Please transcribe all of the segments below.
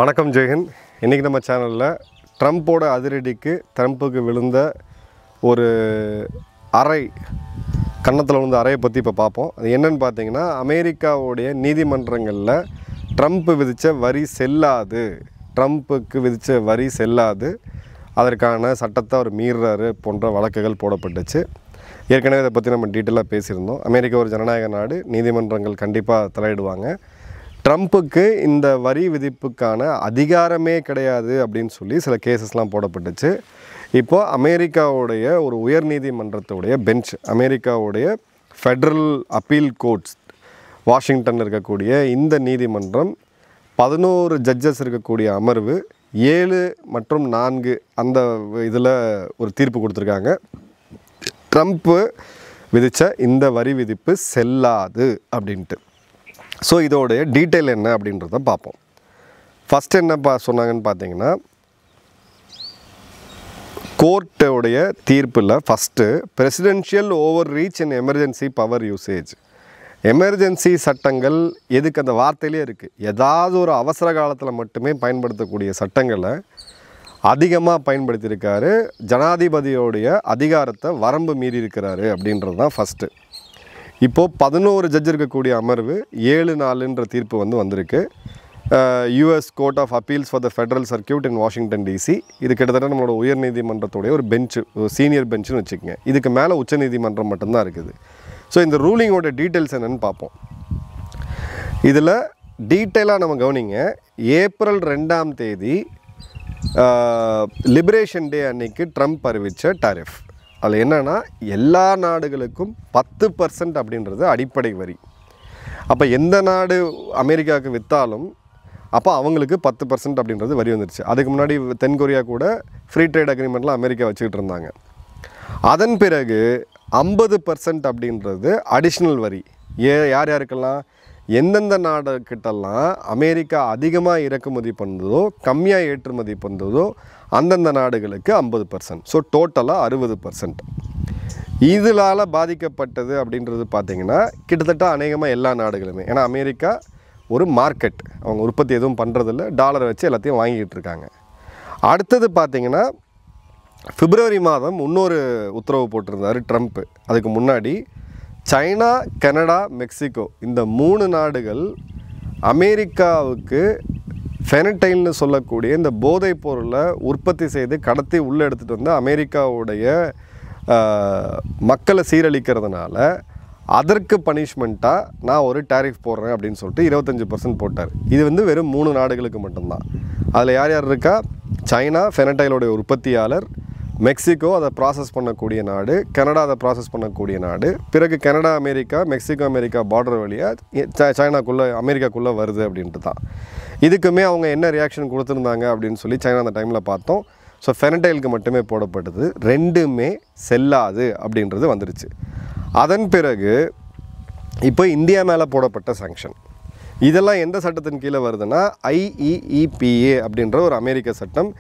வணக்கம் ஜெயஹிந்த். இன்றைக்கி நம்ம சேனலில் ட்ரம்ப்போட அதிரடிக்கு ட்ரம்ப்புக்கு விழுந்த ஒரு அறை கன்னத்தில் விழுந்த அறையை பற்றி இப்போ பார்ப்போம். அது என்னென்னு பார்த்தீங்கன்னா, அமெரிக்காவுடைய நீதிமன்றங்களில் ட்ரம்ப்பு விதித்த வரி செல்லாது, ட்ரம்ப்புக்கு விதித்த வரி செல்லாது, அதற்கான சட்டத்தை அவர் மீறுறாரு போன்ற வழக்குகள் போடப்பட்டுச்சு. ஏற்கனவே இதை பற்றி நம்ம டீட்டெயிலாக பேசியிருந்தோம். அமெரிக்கா ஒரு ஜனநாயக நாடு, நீதிமன்றங்கள் கண்டிப்பாக தலையிடுவாங்க. ட்ரம்ப்புக்கு இந்த வரி விதிப்புக்கான அதிகாரமே கிடையாது அப்படின்னு சொல்லி சில கேசஸ்லாம் போடப்பட்டுச்சு. இப்போது அமெரிக்காவுடைய ஒரு உயர் நீதிமன்றத்துடைய பெஞ்ச், அமெரிக்காவுடைய ஃபெட்ரல் அப்பீல் கோர்ட்ஸ் வாஷிங்டனில் இருக்கக்கூடிய இந்த நீதிமன்றம் 11 ஜட்ஜஸ் இருக்கக்கூடிய அமர்வு 7 மற்றும் 4 அந்த இதில் ஒரு தீர்ப்பு கொடுத்துருக்காங்க. ட்ரம்ப்பு விதித்த இந்த வரி விதிப்பு செல்லாது அப்படின்ட்டு. ஸோ இதோடைய டீட்டெயில் என்ன அப்படின்றத பார்ப்போம். ஃபஸ்ட்டு என்ன சொன்னாங்கன்னு பார்த்தீங்கன்னா, கோர்ட்டோடைய தீர்ப்பில் first presidential over reach and emergency power usage, emergency சட்டங்கள் எதுக்கு அந்த வார்த்தையிலே இருக்குது, ஏதாவது ஒரு அவசர காலத்தில் மட்டுமே பயன்படுத்தக்கூடிய சட்டங்களை அதிகமாக பயன்படுத்தியிருக்காரு. ஜனாதிபதியோடைய அதிகாரத்தை வரம்பு மீறி இருக்கிறாரு அப்படின்றது தான் ஃபஸ்ட்டு. இப்போது 11 ஜட்ஜ் இருக்கக்கூடிய அமர்வு 7-4 தீர்ப்பு வந்திருக்கு. US court of appeals for the federal circuit in Washington DC. இது கிட்டத்தட்ட நம்மளோட உயர்நீதிமன்றத்துடைய ஒரு பெஞ்சு, ஒரு சீனியர் பெஞ்சுன்னு வச்சுக்கோங்க. இதுக்கு மேலே உச்சநீதிமன்றம் மட்டும்தான் இருக்குது. ஸோ இந்த ரூலிங்கோட டீட்டெயில்ஸ் என்னென்னு பார்ப்போம். இதில் டீட்டெயிலாக நம்ம கவனிங்க. ஏப்ரல் 2ஆம் தேதி லிபரேஷன் டே அன்னைக்கு ட்ரம்ப் அறிவித்த டாரிஃப். அதில் என்னென்னா, எல்லா நாடுகளுக்கும் 10% அப்படின்றது அடிப்படை வரி. அப்போ எந்த நாடு அமெரிக்காவுக்கு விற்றாலும் அப்போ அவங்களுக்கு 10% அப்படின்றது வரி வந்துருச்சு. அதுக்கு முன்னாடி தென்கொரியா கூட ஃப்ரீ ட்ரேட் அக்ரிமெண்ட்லாம் அமெரிக்கா வச்சுக்கிட்டு இருந்தாங்க. அதன் பிறகு 50% அப்படின்றது அடிஷ்னல் வரி. யார் யாருக்கெல்லாம், எந்தெந்த நாடுகிட்டெல்லாம் அமெரிக்கா அதிகமாக இறக்குமதி பண்ணுறதோ கம்மியாக ஏற்றுமதி பண்ணுறதோ அந்தந்த நாடுகளுக்கு 50%. ஸோ டோட்டலாக 60%. இதனால் பாதிக்கப்பட்டது அப்படின்றது பார்த்திங்கன்னா கிட்டத்தட்ட அநேகமாக எல்லா நாடுகளுமே. ஏன்னா அமெரிக்கா ஒரு மார்க்கெட், அவங்க உற்பத்தி எதுவும் பண்ணுறதில்ல, டாலரை வச்சு எல்லாத்தையும் வாங்கிக்கிட்டு இருக்காங்க. அடுத்தது பார்த்திங்கன்னா, பிப்ரவரி மாதம் இன்னொரு உத்தரவு போட்டிருந்தார் ட்ரம்ப்பு. அதுக்கு முன்னாடி சைனா, கனடா, மெக்சிகோ இந்த 3 நாடுகள் அமெரிக்காவுக்கு ஃபெனடைல்னு சொல்லக்கூடிய இந்த போதைப் பொருளை உற்பத்தி செய்து கடத்தி உள்ளே எடுத்துகிட்டு வந்து அமெரிக்காவுடைய மக்களை சீரழிக்கிறதுனால அதற்கு பனிஷ்மெண்ட்டாக நான் ஒரு டேரிஃப் போடுறேன் அப்படின்னு சொல்லிட்டு 25% போட்டார். இது வெறும் 3 நாடுகளுக்கு மட்டும்தான். அதில் யார் யார் இருக்கா, சைனா ஃபெனடைலோடைய உற்பத்தியாளர், மெக்சிகோ அதை ப்ராசஸ் பண்ணக்கூடிய நாடு, கனடா அதை ப்ராசஸ் பண்ணக்கூடிய நாடு, பிறகு Canada America, Mexico America border வழியாக சைனாக்குள்ளே அமெரிக்காக்குள்ளே வருது அப்படின்ட்டு தான். இதுக்குமே அவங்க என்ன ரியாக்ஷன் கொடுத்துருந்தாங்க அப்படின்னு சொல்லி சைனா அந்த டைமில் பார்த்தோம். ஸோ ஃபெனடைலுக்கு மட்டுமே போடப்பட்டது, ரெண்டுமே செல்லாது அப்படின்றது வந்துருச்சு. அதன் பிறகு இப்போ இந்தியா மேலே போடப்பட்ட சாங்ஷன், இதெல்லாம் எந்த சட்டத்தின் கீழே வருதுன்னா, IEEPA அப்படின்ற ஒரு அமெரிக்க சட்டம்,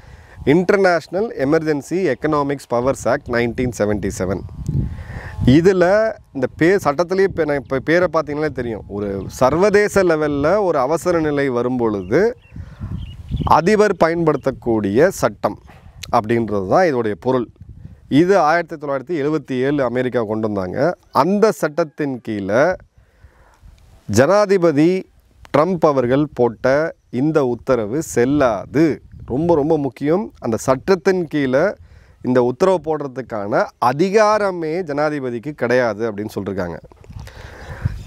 international emergency economics powers act 1977. இதில் இந்த சட்டத்திலேயே இப்போ பேரை பார்த்தீங்கன்னா தெரியும், ஒரு சர்வதேச லெவலில் ஒரு அவசர நிலை வரும்பொழுது அதிபர் பயன்படுத்தக்கூடிய சட்டம் அப்படின்றது தான் இதோடைய பொருள். இது 1977 அமெரிக்கா கொண்டு வந்தாங்க. அந்த சட்டத்தின் கீழே ஜனாதிபதி ட்ரம்ப் அவர்கள் போட்ட இந்த உத்தரவு செல்லாது. ரொம்ப ரொம்ப முக்கியம், அந்த சட்டத்தின் கீழே இந்த உத்தரவு போடுறதுக்கான அதிகாரமே ஜனாதிபதிக்கு கிடையாது அப்படின்னு சொல்லியிருக்காங்க.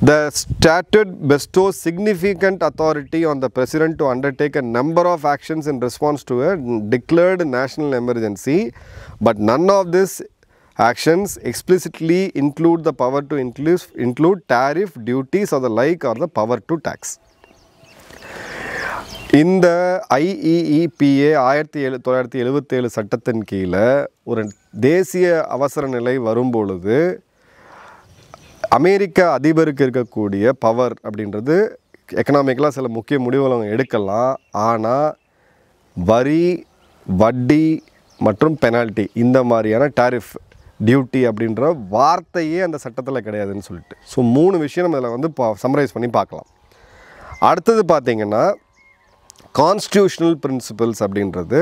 The statute bestows significant authority on the president to undertake a number of actions in response to a declared national emergency, but none of these actions explicitly include the power to include tariff, duties or the like, or the power to tax. இந்த IEEPA 1977 சட்டத்தின் கீழே ஒரு தேசிய அவசர நிலை வரும்பொழுது அமெரிக்க அதிபருக்கு இருக்கக்கூடிய பவர் அப்படின்றது எக்கனாமிக்கலாக சில முக்கிய முடிவுகளை அவங்க எடுக்கலாம். ஆனால் வரி, வட்டி மற்றும் பெனால்ட்டி, இந்த மாதிரியான டாரிஃப், டியூட்டி அப்படின்ற வார்த்தையே அந்த சட்டத்தில் கிடையாதுன்னு சொல்லிட்டு. ஸோ 3 விஷயம் நம்ம இதில் சம்மரைஸ் பண்ணி பார்க்கலாம். அடுத்தது பார்த்திங்கன்னா, கான்ஸ்டியூஷனல் பிரின்சிபல்ஸ் அப்படின்றது.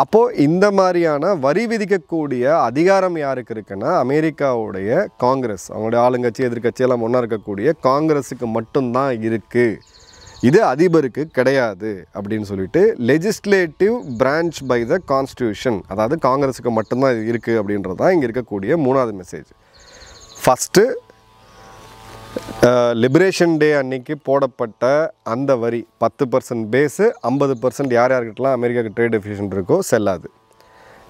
அப்போது இந்த மாதிரியான வரி விதிக்கக்கூடிய அதிகாரம் யாருக்கு இருக்குன்னா அமெரிக்காவுடைய காங்கிரஸ், அவங்களுடைய ஆளுங்கட்சி எதிர்கட்சியெல்லாம் ஒன்றா இருக்கக்கூடிய காங்கிரஸுக்கு மட்டும்தான் இருக்குது, இது அதிபருக்கு கிடையாது அப்படின்னு சொல்லிட்டு legislative branch by the constitution, அதாவது காங்கிரஸுக்கு மட்டும்தான் இது இருக்குது அப்படின்றது தான் இங்கே இருக்கக்கூடிய மூணாவது மெசேஜ். ஃபஸ்ட்டு லிபரேஷன் டே அன்னைக்கு போடப்பட்ட அந்த வரி 10% பேஸு, 50% யார் யாருக்கிட்டலாம் அமெரிக்காவுக்கு ட்ரேட் டெஃபிஷியன் இருக்கோ செல்லாது.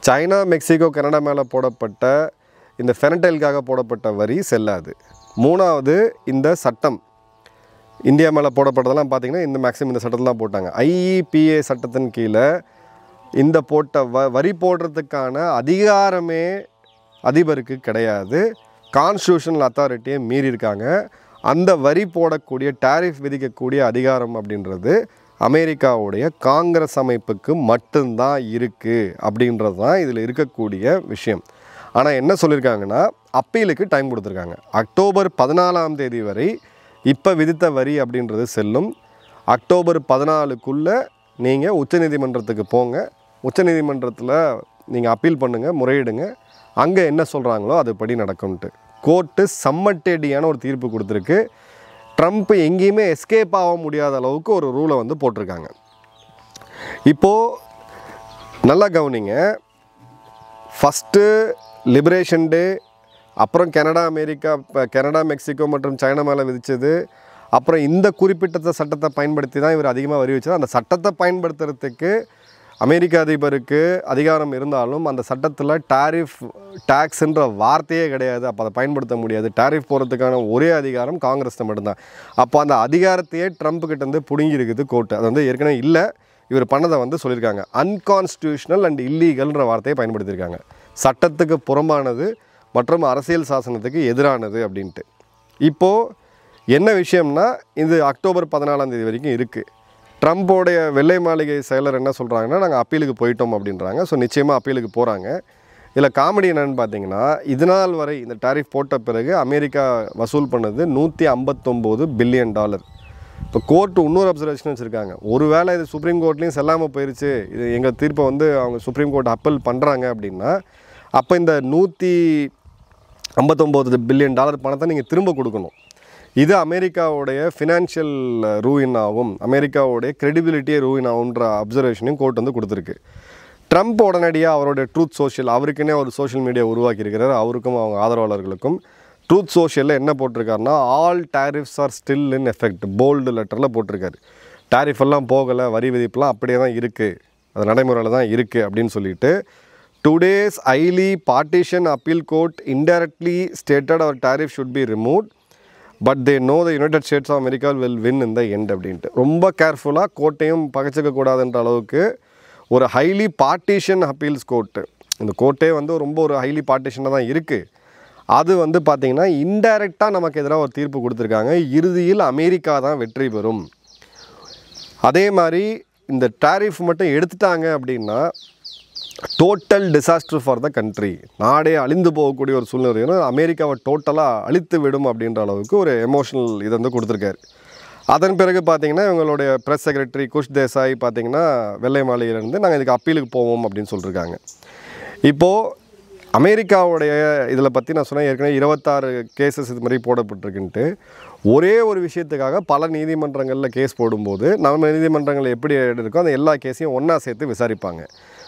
சைனா, மெக்சிகோ, கனடா மேலே போடப்பட்ட இந்த ஃபெனடைலுக்காக போடப்பட்ட வரி செல்லாது. மூணாவது, இந்த சட்டம் இந்தியா மேலே போடப்பட்டதெல்லாம் பார்த்திங்கன்னா இந்த மேக்ஸிமம் இந்த சட்டத்தில் தான் போட்டாங்க. IEPA சட்டத்தின் கீழே இந்த போட்ட வரி போடுறதுக்கான அதிகாரமே அதிபருக்கு கிடையாது. கான்ஸ்டியூஷனல் அத்தாரிட்டியை மீறி இருக்காங்க. அந்த வரி போடக்கூடிய டாரிஃப் விதிக்கக்கூடிய அதிகாரம் அப்படின்றது அமெரிக்காவுடைய காங்கிரஸ் அமைப்புக்கு மட்டும்தான் இருக்குது அப்படின்றது தான் இதில் இருக்கக்கூடிய விஷயம். ஆனால் என்ன சொல்லியிருக்காங்கன்னா அப்பீலுக்கு டைம் கொடுத்துருக்காங்க. அக்டோபர் 14 வரை இப்போ விதித்த வரி அப்படின்றது செல்லும். அக்டோபர் 14 நீங்கள் உச்சநீதிமன்றத்துக்கு போங்க, உச்சநீதிமன்றத்தில் நீங்கள் அப்பீல் பண்ணுங்கள், முறையிடுங்க, அங்கே என்ன சொல்கிறாங்களோ அதுபடி நடக்கும்ட்டு கோர்ட்டு சம்மட்டேடியான ஒரு தீர்ப்பு கொடுத்துருக்கு. ட்ரம்ப் எங்கேயுமே எஸ்கேப் ஆக முடியாத அளவுக்கு ஒரு ரூலை வந்து போட்டிருக்காங்க. இப்போது நல்லா கவனிங்க, ஃபஸ்ட்டு லிபரேஷன் டே, அப்புறம் கனடா, மெக்சிகோ மற்றும் சைனா மேலே விதித்தது, அப்புறம் இந்த குறிப்பிட்ட சட்டத்தை பயன்படுத்தி தான் இவர் அதிகமாக வரி வச்சது. அந்த சட்டத்தை பயன்படுத்துறதுக்கு அமெரிக்க அதிபருக்கு அதிகாரம் இருந்தாலும் அந்த சட்டத்தில் டேக்ஸ்ன்ற வார்த்தையே கிடையாது. அப்போ அதை பயன்படுத்த முடியாது. டாரிஃப் போகிறதுக்கான ஒரே அதிகாரம் காங்கிரஸ் மட்டும்தான். அப்போ அந்த அதிகாரத்தையே ட்ரம்ப் கிட்டேருந்து பிடுங்கி இருக்குது கோர்ட்டு. அது வந்து ஏற்கனவே இல்லை, இவர் பண்ணதை வந்து சொல்லியிருக்காங்க. அன்கான்ஸ்டியூஷனல் அண்ட் இல்லீகல்ன்ற வார்த்தையை பயன்படுத்தியிருக்காங்க. சட்டத்துக்கு புறம்பானது மற்றும் அரசியல் சாசனத்துக்கு எதிரானது அப்படின்ட்டு. இப்போது என்ன விஷயம்னா இது அக்டோபர் 14 வரைக்கும் இருக்குது. ட்ரம்ப்போடைய வெள்ளை மாளிகை செயலர் என்ன சொல்கிறாங்கன்னா நாங்கள் அப்பீலுக்கு போயிட்டோம் அப்படின்றாங்க. ஸோ நிச்சயமாக அப்பீலுக்கு போகிறாங்க. இதில் காமெடி என்னென்னு பார்த்தீங்கன்னா இதனால் வரை இந்த டாரிஃப் போட்ட பிறகு அமெரிக்கா வசூல் பண்ணது $159 பில்லியன். இப்போ கோர்ட்டு இன்னொரு அப்சர்வேஷன் வச்சுருக்காங்க, ஒருவேளை இது சுப்ரீம் கோர்ட்லேயும் செல்லாமல் போயிடுச்சு, இது எங்கள் தீர்ப்பை வந்து அவங்க சுப்ரீம் கோர்ட் அப்பீல் பண்ணுறாங்க அப்படின்னா அப்போ இந்த $159 பில்லியன் பணத்தை நீங்கள் திரும்ப கொடுக்கணும். இது அமெரிக்காவுடைய ஃபினான்ஷியல் ரூயின் ஆகும், அமெரிக்காவுடைய கிரெடிபிலிட்டியே ரூயின் ஆகுன்ற அப்சர்வேஷனையும் கோர்ட் வந்து கொடுத்துருக்கு. ட்ரம்ப் உடனடியாக அவருடைய ட்ரூத் சோஷியல், அவருக்குன்னே ஒரு சோஷியல் மீடியா உருவாக்கியிருக்கிறார், அவருக்கும் அவங்க ஆதரவாளர்களுக்கும். ட்ரூத் சோஷியலில் என்ன போட்டிருக்காருன்னா all tariffs are still in effect, bold லெட்டரில் போட்டிருக்காரு. டேரிஃப் எல்லாம் போகலை, வரி விதிப்புலாம் அப்படியே தான் இருக்குது, அது நடைமுறையில் தான் இருக்குது அப்படின்னு சொல்லிட்டு today's highly partisan appeal court indirectly stated our tariff should be removed but they know the United States of America will win in the end அப்படின்ட்டு ரொம்ப கேர்ஃபுல்லாக கோர்ட்டையும் பகச்சிக்கக்கூடாதுன்ற அளவுக்கு ஒரு ஹைலி பார்ட்டிஷன் அப்பீல்ஸ் கோர்ட்டு, இந்த கோர்ட்டே வந்து ரொம்ப ஒரு ஹைலி பார்ட்டிஷனாக தான் இருக்குது. அது வந்து பார்த்திங்கன்னா இன்டைரக்டாக நமக்கு எதிராக ஒரு தீர்ப்பு கொடுத்துருக்காங்க, இறுதியில் அமெரிக்கா தான் வெற்றி பெறும். அதே மாதிரி இந்த டாரிஃப் மட்டும் எடுத்துட்டாங்க அப்படின்னா total disaster for the country, நாடே அழிந்து போகக்கூடிய ஒரு சூழ்நிலை, அமெரிக்காவை டோட்டலாக அழித்து விடும் அப்படின்ற அளவுக்கு ஒரு எமோஷனல் இதை வந்து கொடுத்துருக்காரு. அதன் பிறகு பார்த்திங்கன்னா இவங்களுடைய ப்ரெஸ் செக்ரட்டரி குஷ் தேசாய் பார்த்திங்கன்னா வெள்ளை மாளிகையிலேருந்து நாங்கள் இதுக்கு அப்பீலுக்கு போவோம் அப்படின்னு சொல்லியிருக்காங்க. இப்போது அமெரிக்காவுடைய இதில் பற்றி நான் சொன்னேன் ஏற்கனவே 26 கேசஸ் இது மாதிரி போடப்பட்டிருக்குன்ட்டு. ஒரே ஒரு விஷயத்துக்காக பல நீதிமன்றங்களில் கேஸ் போடும்போது நம்ம நீதிமன்றங்கள் எப்படி இருக்கோ அந்த எல்லா கேஸையும் ஒன்றா சேர்த்து விசாரிப்பாங்க.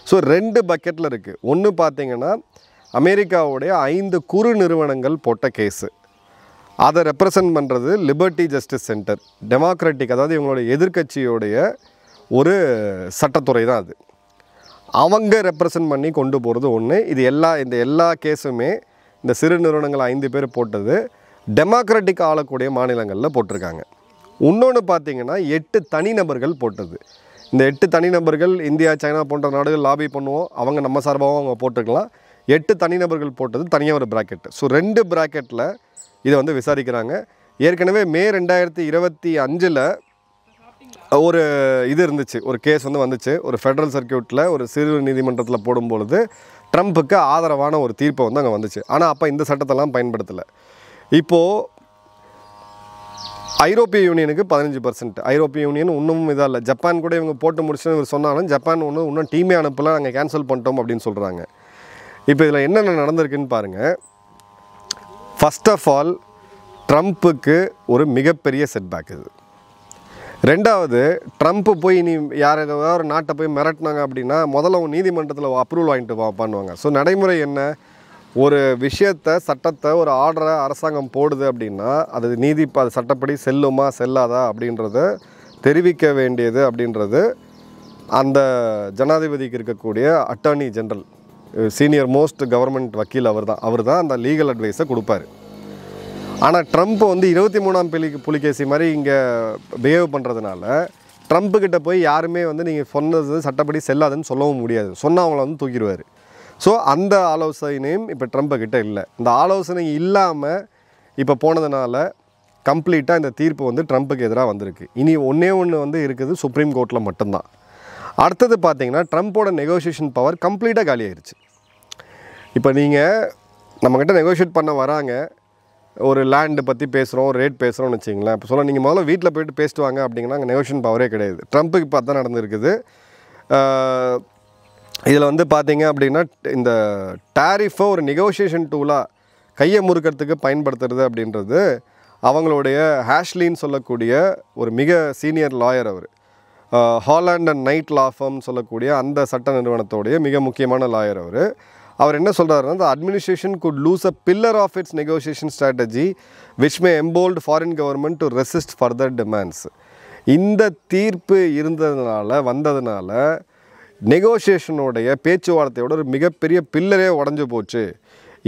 ஸோ 2 பக்கெட்டில் இருக்குது. ஒன்று பார்த்திங்கன்னா அமெரிக்காவுடைய 5 குறு நிறுவனங்கள் போட்ட கேஸு, அதை ரெப்ரசன்ட் பண்ணுறது லிபர்ட்டி ஜஸ்டிஸ் சென்டர், டெமோக்ராட்டிக், அதாவது இவங்களுடைய எதிர்க்கட்சியோடைய ஒரு சட்டத்துறை தான் அது. அவங்க ரெப்ரசன்ட் பண்ணி கொண்டு போகிறது ஒன்று. இது இந்த எல்லா கேஸுமே இந்த சிறு நிறுவனங்கள் 5 பேர் போட்டது டெமோக்ராட்டிக் ஆளக்கூடிய மாநிலங்களில் போட்டிருக்காங்க. இன்னொன்று பார்த்திங்கன்னா 8 தனிநபர்கள் போட்டது. இந்த 8 தனிநபர்கள் இந்தியா, சைனா போன்ற நாடுகள் லாபி பண்ணுவோம், அவங்க நம்ம சார்பாகவும் அவங்க போட்டுக்கலாம். 8 தனிநபர்கள் போட்டது தனியாக ஒரு ப்ராக்கெட்டு. ஸோ 2 ப்ராக்கெட்டில் இதை வந்து விசாரிக்கிறாங்க. ஏற்கனவே மே 2025 ஒரு இது இருந்துச்சு, ஒரு கேஸ் வந்து வந்துச்சு, ஒரு ஃபெடரல் சர்க்கியூட்டில் ஒரு சிறு நீதிமன்றத்தில் போடும்பொழுது ட்ரம்ப்புக்கு ஆதரவான ஒரு தீர்ப்பை வந்து அங்கே வந்துச்சு. ஆனால் அப்போ இந்த சட்டத்தெல்லாம் பயன்படுத்தலை. இப்போது ஐரோப்பிய யூனியனுக்கு 15%. ஐரோப்பிய யூனியன் இன்னமும் இதாக இல்லை. ஜப்பான் கூட இவங்க போட்டு முடிச்சுன்னு இவர் சொன்னாலும் ஜப்பான் இன்னும் டீமே அனுப்பல, நாங்கள் கேன்சல் பண்ணிட்டோம் அப்படின்னு சொல்கிறாங்க. இப்போ இதில் என்னென்ன நடந்திருக்குன்னு பாருங்கள். ஃபர்ஸ்ட் ஆஃப் ஆல் ட்ரம்ப்புக்கு ஒரு மிகப்பெரிய செட்பேக் இது. ரெண்டாவது, ட்ரம்ப்பு போய் நீ ஏதாவது ஒரு நாட்டை போய் மிரட்டினாங்க அப்படின்னா முதல்ல அவங்க நீதிமன்றத்தில் அப்ரூவல் வாங்கிட்டு பண்ணுவாங்க. ஸோ நடைமுறை என்ன, ஒரு விஷயத்தை சட்டத்தை ஒரு ஆர்டரை அரசாங்கம் போடுது அப்படின்னா அது அது சட்டப்படி செல்லுமா செல்லாதா அப்படின்றத தெரிவிக்க வேண்டியது அப்படின்றது அந்த ஜனாதிபதிக்கு இருக்கக்கூடிய attorney general, senior most government வக்கீல் அவர் தான் அந்த லீகல் அட்வைஸை கொடுப்பார். ஆனால் ட்ரம்ப் 23ஆம் புலிகேசி மாதிரி இங்கே பிஹேவ் பண்ணுறதுனால ட்ரம்ப்புக்கிட்ட போய் யாருமே நீங்கள் சொன்னது சட்டப்படி செல்லாதுன்னு சொல்லவும் முடியாது. சொன்னால் அவங்கள தூக்கிடுவார். ஸோ அந்த ஆலோசனையும் இப்போ ட்ரம்ப்புக்கிட்ட இல்லை. இந்த ஆலோசனை இல்லாமல் இப்போ போனதுனால கம்ப்ளீட்டாக இந்த தீர்ப்பு ட்ரம்ப்புக்கு எதிராக வந்திருக்கு. இனி ஒன்று இருக்குது சுப்ரீம் கோர்ட்டில் மட்டும்தான். அடுத்தது பார்த்திங்கன்னா ட்ரம்ப்போட நெகோசியேஷன் பவர் கம்ப்ளீட்டாக காலியாயிருச்சு. இப்போ நீங்கள் நம்மக்கிட்ட நெகோஷியேட் பண்ண வராங்க, ஒரு லேண்டு பற்றி பேசுகிறோம், ரேட் பேசுகிறோம்னு வச்சிங்களேன். இப்போ சொல்ல நீங்கள் முதல்ல வீட்டில் போய்ட்டு பேசிட்டு வாங்க அப்படிங்கன்னா அங்கே நெகோஷியேஷன் பவரே கிடையாது. ட்ரம்ப்புக்கு இப்போ தான் நடந்துருக்குது. இதில் பார்த்தீங்க அப்படின்னா இந்த டேரிஃபை ஒரு நெகோஷியேஷன் டூலாக கையை முறுக்கிறதுக்கு பயன்படுத்துறது அப்படின்றது அவங்களுடைய ஹேஷ்லின்னு சொல்லக்கூடிய ஒரு மிக சீனியர் லாயர், அவர் Holland and Knight law firm சொல்லக்கூடிய அந்த சட்ட நிறுவனத்தோடைய மிக முக்கியமான லாயர். அவர் என்ன சொல்கிறாருன்னா, the administration could lose a pillar of its negotiation strategy which may embolden foreign government to resist further demands. இந்த தீர்ப்பு வந்ததுனால நெகோசியேஷனோடைய பேச்சுவார்த்தையோட ஒரு மிகப்பெரிய பில்லரே உடஞ்சி போச்சு.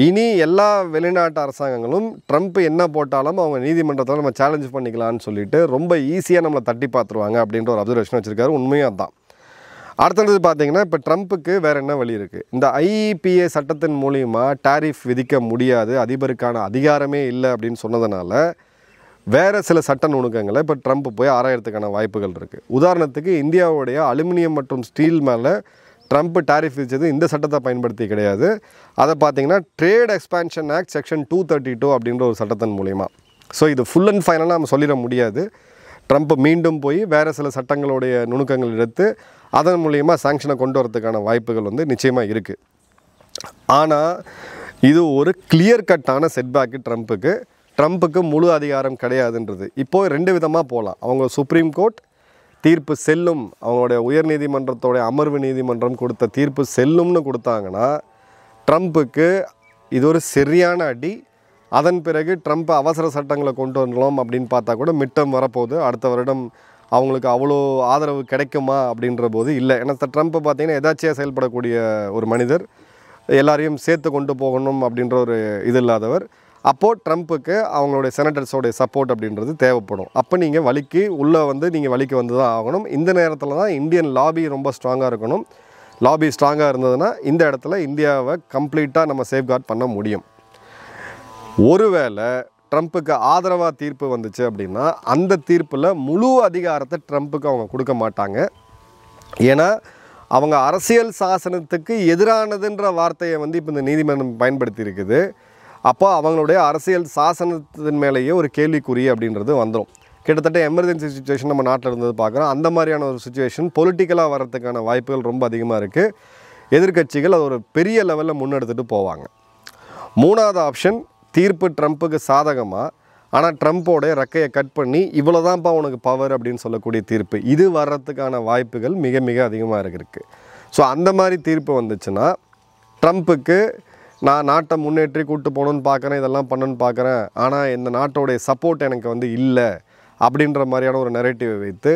இனி எல்லா வெளிநாட்டு அரசாங்கங்களும் ட்ரம்ப் என்ன போட்டாலும் அவங்க நீதிமன்றத்தில் நம்ம சேலஞ்ச் பண்ணிக்கலான்னு சொல்லிட்டு ரொம்ப ஈஸியாக நம்மளை தட்டி பார்த்துருவாங்க அப்படின்ற ஒரு அப்சர்வேஷன் வச்சுருக்காரு. உண்மையாக தான். அடுத்தது பார்த்திங்கன்னா இப்போ ட்ரம்ப்புக்கு வேறு என்ன வழி இருக்குது. இந்த IEPA சட்டத்தின் மூலிமா டாரிஃப் விதிக்க முடியாது, அதிபருக்கான அதிகாரமே இல்லை அப்படின்னு சொன்னதுனால வேறு சில சட்ட நுணுக்கங்களை இப்போ ட்ரம்ப் போய் ஆராயறதுக்கான வாய்ப்புகள் இருக்குது. உதாரணத்துக்கு இந்தியாவுடைய அலுமினியம் மற்றும் ஸ்டீல் மேலே ட்ரம்ப் டாரிஃப் விதித்தது இந்த சட்டத்தை பயன்படுத்தி கிடையாது. அதை பார்த்திங்கன்னா ட்ரேட் எக்ஸ்பான்ஷன் ஆக்ட் செக்ஷன் 232 அப்படின்ற ஒரு சட்டத்தின் மூலிமா. ஸோ இது ஃபுல் அண்ட் ஃபைனலாக நம்ம சொல்லிட முடியாது. ட்ரம்ப் மீண்டும் போய் வேறு சில சட்டங்களுடைய நுணுக்கங்கள் எடுத்து அதன் மூலிமா சாங்ஷனை கொண்டு வரதுக்கான வாய்ப்புகள் நிச்சயமாக இருக்குது. ஆனால் இது ஒரு கிளியர் கட்டான செட்பேக்கு ட்ரம்ப்புக்கு முழு அதிகாரம் கிடையாதுன்றது. இப்போது ரெண்டு விதமாக போகலாம். அவங்க சுப்ரீம் கோர்ட் தீர்ப்பு செல்லும், அவங்களுடைய உயர்நீதிமன்றத்தோடைய அமர்வு நீதிமன்றம் கொடுத்த தீர்ப்பு செல்லும்னு கொடுத்தாங்கன்னா ட்ரம்ப்புக்கு இது ஒரு சரியான அடி. அதன் பிறகு ட்ரம்ப் அவசர சட்டங்களை கொண்டு வரலாம் அப்படின்னு பார்த்தா கூட மிட்டம் வரப்போகுது. அடுத்த வருடம் அவங்களுக்கு அவ்வளோ ஆதரவு கிடைக்குமா அப்படின்ற போது இல்லை. ஏன்னா ட்ரம்ப் பார்த்திங்கன்னா எதாச்சியாக செயல்படக்கூடிய ஒரு மனிதர், எல்லாரையும் சேர்த்து கொண்டு போகணும் அப்படின்ற ஒரு இது இல்லாதவர். அப்போது ட்ரம்ப்புக்கு அவங்களுடைய செனட்டர்ஸோடைய சப்போர்ட் அப்படின்றது தேவைப்படும். அப்போ நீங்கள் நீங்கள் வழிக்கு வந்து தான் ஆகணும். இந்த நேரத்தில் தான் இந்தியன் லாபி ரொம்ப ஸ்ட்ராங்காக இருக்கணும். லாபி ஸ்ட்ராங்காக இருந்ததுன்னா இந்த இடத்துல இந்தியாவை கம்ப்ளீட்டாக நம்ம சேஃப்கார்ட் பண்ண முடியும். ஒருவேளை ட்ரம்ப்புக்கு ஆதரவாக தீர்ப்பு வந்துச்சு அப்படின்னா அந்த தீர்ப்பில் முழு அதிகாரத்தை ட்ரம்ப்புக்கு அவங்க கொடுக்க மாட்டாங்க. ஏன்னா அவங்க அரசியல் சாசனத்துக்கு எதிரானதுன்ற வார்த்தையை இப்போ இந்த நீதிமன்றம் பயன்படுத்தி இருக்குது. அப்போ அவங்களுடைய அரசியல் சாசனத்தின் மேலேயே ஒரு கேள்விக்குறி அப்படின்றது வந்துடும். கிட்டத்தட்ட எமர்ஜென்சி சுச்சுவேஷன் நம்ம நாட்டில் இருந்தது பார்க்குறோம். அந்த மாதிரியான ஒரு சுச்சுவேஷன் பொலிட்டிக்கலாக வர்றதுக்கான வாய்ப்புகள் ரொம்ப அதிகமாக இருக்குது. எதிர்க்கட்சிகள் அது ஒரு பெரிய லெவலில் முன்னெடுத்துட்டு போவாங்க. மூணாவது ஆப்ஷன், தீர்ப்பு ட்ரம்ப்புக்கு சாதகமாக ஆனால் ட்ரம்ப்போடைய ரெக்கையை கட் பண்ணி இவ்வளோதான்ப்பா உனக்கு பவர் அப்படின்னு சொல்லக்கூடிய தீர்ப்பு, இது வர்றதுக்கான வாய்ப்புகள் மிக மிக அதிகமாக இருக்குது. ஸோ அந்த மாதிரி தீர்ப்பு வந்துச்சுன்னா ட்ரம்ப்புக்கு நான் நாட்டை முன்னேற்றி கூட்டு போகணுன்னு பார்க்குறேன், இதெல்லாம் பண்ணணுன்னு பார்க்குறேன், ஆனால் இந்த நாட்டோடைய சப்போர்ட் எனக்கு இல்லை அப்படின்ற மாதிரியான ஒரு நெரேட்டிவை வைத்து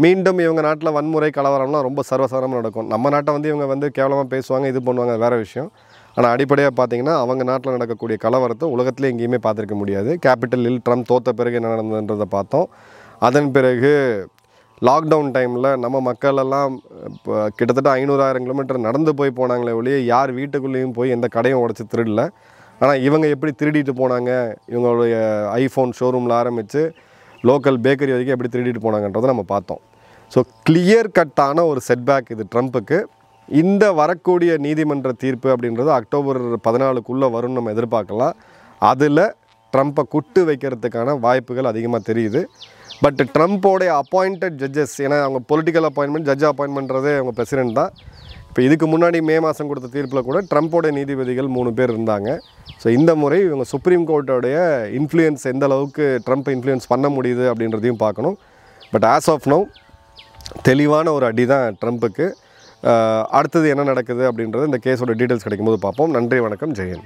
மீண்டும் இவங்க நாட்டில் வன்முறை கலவரம்லாம் ரொம்ப சர்வசாதாரணமாக நடக்கும். நம்ம நாட்டை இவங்க கேவலமாக பேசுவாங்க, இது பண்ணுவாங்க, வேறு விஷயம். ஆனால் அடிப்படையாக பார்த்திங்கன்னா அவங்க நாட்டில் நடக்கக்கூடிய கலவரத்தை உலகத்தில் எங்கேயுமே பார்த்துருக்க முடியாது. கேபிட்டலில் ட்ரம்ப் தோற்ற பிறகு என்ன நடந்ததுன்றதை பார்த்தோம். அதன் பிறகு லாக்டவுன் டைமில் நம்ம மக்களெல்லாம் இப்போ கிட்டத்தட்ட 500,000 கிலோமீட்டர் நடந்து போனாங்களே ஒழிய யார் வீட்டுக்குள்ளேயும் போய் எந்த கடையும் உடச்சி திருடல. ஆனால் இவங்க எப்படி திருடிட்டு போனாங்க, இவங்களுடைய ஐஃபோன் ஷோரூமில் ஆரம்பித்து லோக்கல் பேக்கரி வரைக்கும் எப்படி திருடிட்டு போனாங்கன்றதை நம்ம பார்த்தோம். ஸோ கிளியர் கட்டான ஒரு செட்பேக் இது ட்ரம்ப்புக்கு. இந்த வரக்கூடிய நீதிமன்ற தீர்ப்பு அப்படின்றது அக்டோபர் 14க்குள்ளே வரும்னு நம்ம எதிர்பார்க்கலாம். அதில் ட்ரம்ப்பை குட்டு வைக்கிறதுக்கான வாய்ப்புகள் அதிகமாக தெரியுது. பட் ட்ரம்ப்போடைய அப்பாயிண்டட் ஜட்ஜஸ், ஏன்னா அவங்க பொலிட்டிக்கல் அப்பாயின்மெண்ட், ஜட்ஜ் அப்பாயின்மெண்ட்றதே அவங்க பிரசிடென்ட் தான். இப்போ இதுக்கு முன்னாடி மே மாதம் கொடுத்த தீர்ப்பில் கூட ட்ரம்ப்போடைய நீதிபதிகள் 3 பேர் இருந்தாங்க. ஸோ இந்த முறை இவங்க சுப்ரீம் கோர்ட்டோடைய இன்ஃப்ளூயன்ஸ் எந்த அளவுக்கு ட்ரம்ப்பை இன்ஃப்ளூயன்ஸ் பண்ண முடியுது அப்படின்றதையும் பார்க்கணும். பட் ஆஸ் ஆஃப் நவ் தெளிவான ஒரு அடி தான் ட்ரம்ப்புக்கு. அடுத்தது என்ன நடக்குது அப்படின்றது இந்த கேஸோட டீட்டெயில்ஸ் கிடைக்கும்போது பார்ப்போம். நன்றி, வணக்கம், ஜெயன்.